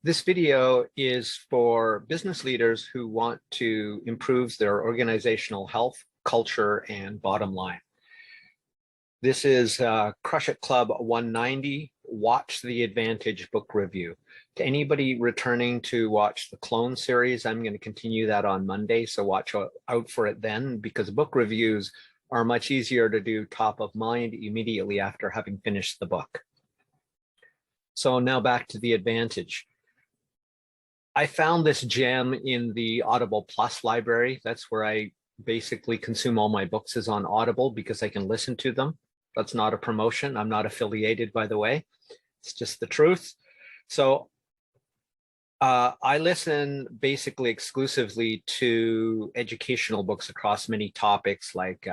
This video is for business leaders who want to improve their organizational health, culture, and bottom line. This is Crush It Club 190, Watch the Advantage book review. To anybody returning to watch the Clone series, I'm going to continue that on Monday, so watch out for it then, because book reviews are much easier to do top of mind immediately after having finished the book. So now back to the advantage. I found this gem in the Audible Plus library. That's where I basically consume all my books, is on Audible, because I can listen to them. That's not a promotion. I'm not affiliated, by the way. It's just the truth. So I listen basically exclusively to educational books across many topics like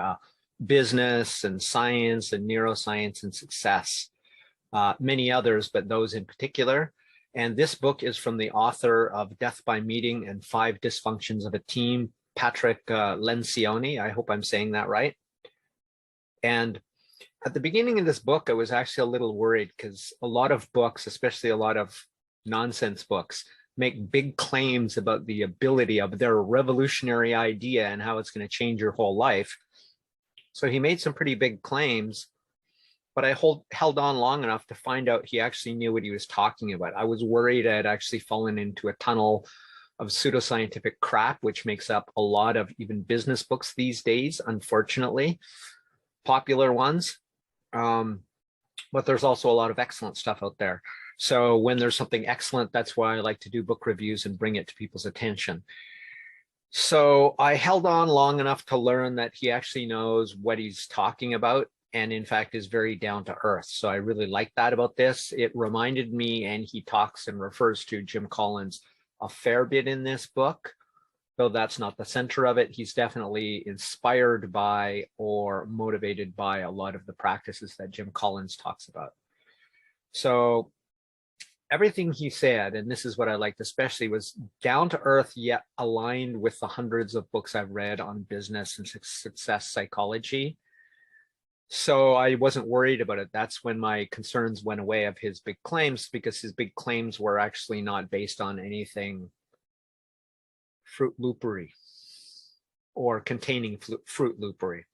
business and science and neuroscience and success. Many others, but those in particular. And this book is from the author of Death by Meeting and 5 Dysfunctions of a Team, Patrick Lencioni. I hope I'm saying that right. And at the beginning of this book, I was actually a little worried because a lot of books, especially a lot of nonsense books, make big claims about the ability of their revolutionary idea and how it's going to change your whole life. So he made some pretty big claims, but I held on long enough to find out he actually knew what he was talking about. I was worried I had actually fallen into a tunnel of pseudoscientific crap, which makes up a lot of even business books these days, unfortunately, popular ones. But there's also a lot of excellent stuff out there. So when there's something excellent, that's why I like to do book reviews and bring it to people's attention. So I held on long enough to learn that he actually knows what he's talking about, and in fact is very down to earth. So I really like that about this. It reminded me, and he talks and refers to Jim Collins a fair bit in this book, though that's not the center of it. He's definitely inspired by or motivated by a lot of the practices that Jim Collins talks about. So everything he said, and this is what I liked especially, was down to earth yet aligned with the hundreds of books I've read on business and success psychology. So I wasn't worried about it. That's when my concerns went away of his big claims, because his big claims were actually not based on anything Fruit Loopery or containing Fruit Loopery.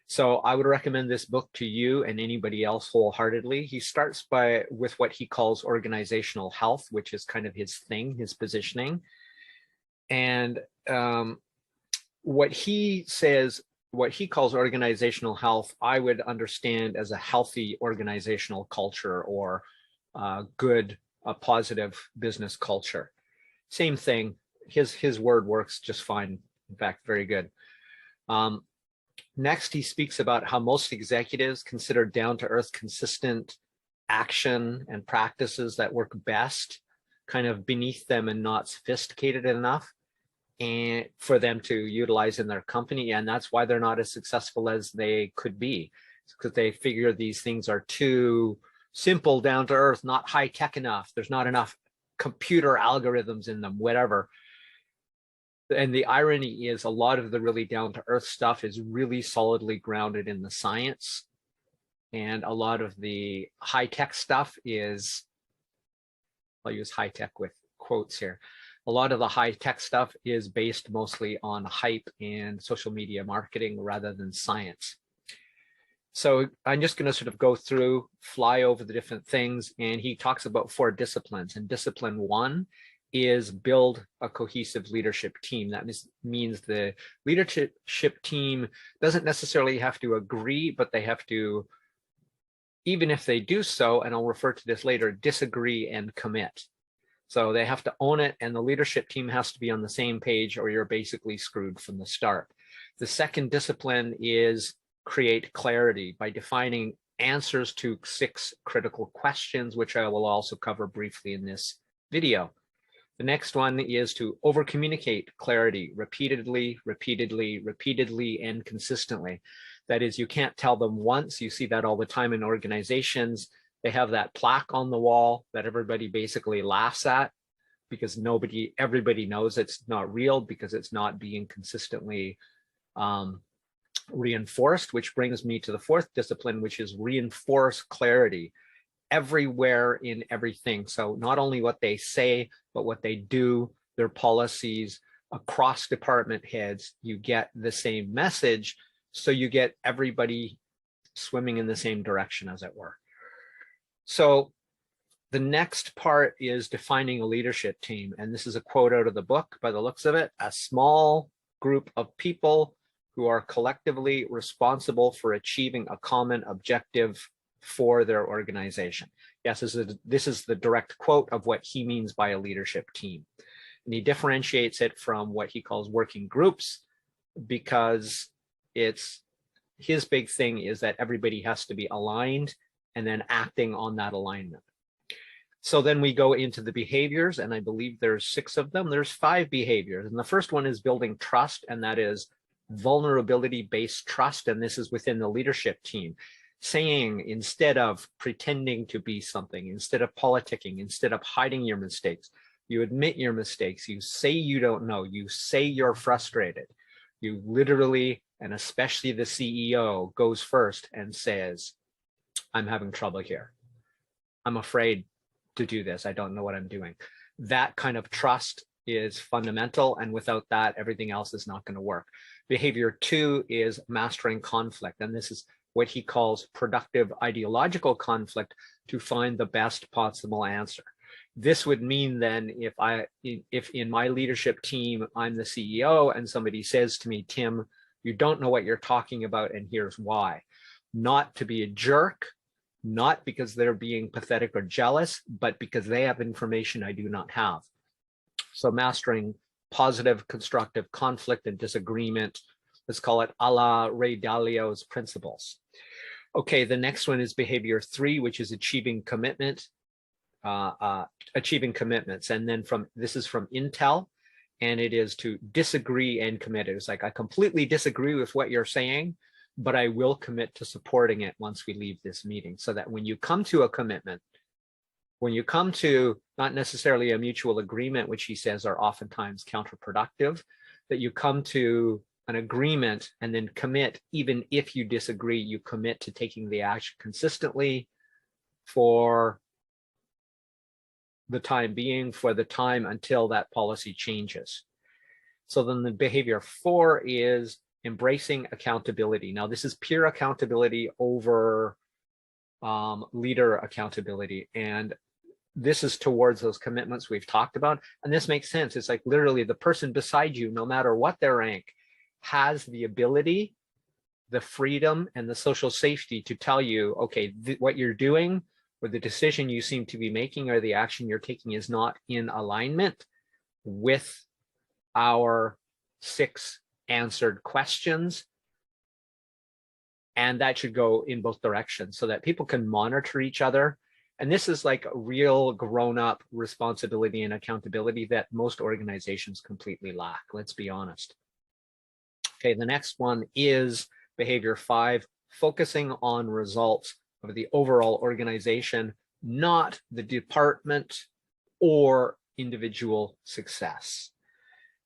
So I would recommend this book to you and anybody else wholeheartedly. He starts with what he calls organizational health, which is kind of his thing, his positioning. And what he says, what he calls organizational health, I would understand as a healthy organizational culture, or a positive business culture. Same thing. His word works just fine. In fact, very good. Next, he speaks about how most executives consider down-to-earth, consistent action and practices that work best kind of beneath them and not sophisticated enough and for them to utilize in their company. And that's why they're not as successful as they could be, because they figure these things are too simple, down-to-earth, not high-tech enough. There's not enough computer algorithms in them, whatever. And the irony is a lot of the really down-to-earth stuff is really solidly grounded in the science. And a lot of the high-tech stuff is, I'll use high-tech with quotes here. A lot of the high-tech stuff is based mostly on hype and social media marketing rather than science. So I'm just going to sort of go through, fly over the different things. And he talks about 4 disciplines. And discipline 1 is build a cohesive leadership team. That means the leadership team doesn't necessarily have to agree, but they have to, even if they do so, and I'll refer to this later, disagree and commit. So they have to own it, and the leadership team has to be on the same page, or you're basically screwed from the start. The second discipline is create clarity by defining answers to 6 critical questions, which I will also cover briefly in this video. The next one is to over-communicate clarity repeatedly, and consistently. That is, you can't tell them once. You see that all the time in organizations. They have that plaque on the wall that everybody basically laughs at because everybody knows it's not real, because it's not being consistently reinforced, which brings me to the 4th discipline, which is reinforce clarity. everywhere in everything. So not only what they say, but what they do, their policies across department heads, you get the same message. So you get everybody swimming in the same direction, as it were. So the next part is defining a leadership team. And this is a quote out of the book by the looks of it: a small group of people who are collectively responsible for achieving a common objective for their organization. Yes, this is the direct quote of what he means by a leadership team. And he differentiates it from what he calls working groups, because it's his big thing is that everybody has to be aligned and then acting on that alignment. So then we go into the behaviors, and I believe there's 6 of them. There's 5 behaviors. And the first one is building trust, and that is vulnerability-based trust. And this is within the leadership team, saying, instead of pretending to be something, instead of politicking, instead of hiding your mistakes, you admit your mistakes, you say you don't know, you say you're frustrated. You literally, and especially the CEO, goes first and says, I'm having trouble here. I'm afraid to do this. I don't know what I'm doing. That kind of trust is fundamental, and without that, everything else is not going to work. Behavior 2 is mastering conflict, and this is what he calls productive ideological conflict, to find the best possible answer. This would mean then, if in my leadership team, I'm the CEO and somebody says to me, Tim, you don't know what you're talking about, and here's why. Not to be a jerk, not because they're being pathetic or jealous, but because they have information I do not have. So mastering positive, constructive conflict and disagreement, let's call it a la Ray Dalio's principles. Okay, the next one is behavior 3, which is achieving commitment. Achieving commitments. And then this is from Intel, and it is to disagree and commit. It's like, I completely disagree with what you're saying, but I will commit to supporting it once we leave this meeting. So that when you come to a commitment, when you come to not necessarily a mutual agreement, which he says are oftentimes counterproductive, that you come to an agreement and then commit, even if you disagree, you commit to taking the action consistently for the time being, for the time until that policy changes. So then the behavior 4 is embracing accountability. Now, this is pure accountability over leader accountability. And this is towards those commitments we've talked about. And this makes sense. It's like literally the person beside you, no matter what their rank, has the ability, the freedom, and the social safety to tell you, okay, what you're doing, or the decision you seem to be making, or the action you're taking is not in alignment with our 6 answered questions. And that should go in both directions so that people can monitor each other. And this is like a real grown-up responsibility and accountability that most organizations completely lack, let's be honest. Okay, the next one is behavior 5, focusing on results of the overall organization, not the department or individual success.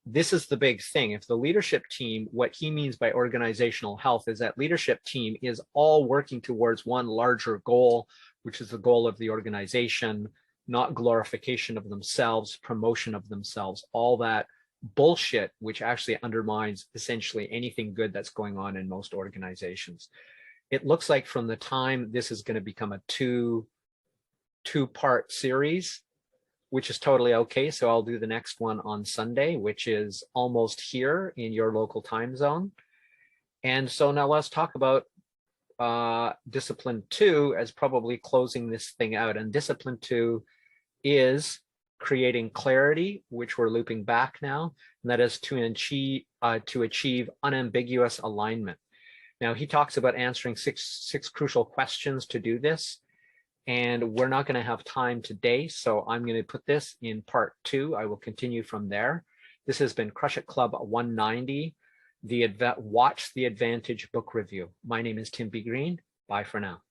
This is the big thing. If the leadership team, what he means by organizational health is that leadership team is all working towards one larger goal, which is the goal of the organization, not glorification of themselves, promotion of themselves, all that bullshit, which actually undermines essentially anything good that's going on in most organizations. It looks like from the time this is going to become a two-part series, which is totally okay. So I'll do the next one on Sunday, which is almost here in your local time zone. And so now let's talk about discipline 2 as probably closing this thing out. And discipline 2 is creating clarity, which we're looping back now, and that is to achieve unambiguous alignment. Now, he talks about answering six crucial questions to do this, and we're not going to have time today, so I'm going to put this in part 2. I will continue from there. This has been Crush It Club 190, the Watch the Advantage book review. My name is Tim B. Green. Bye for now.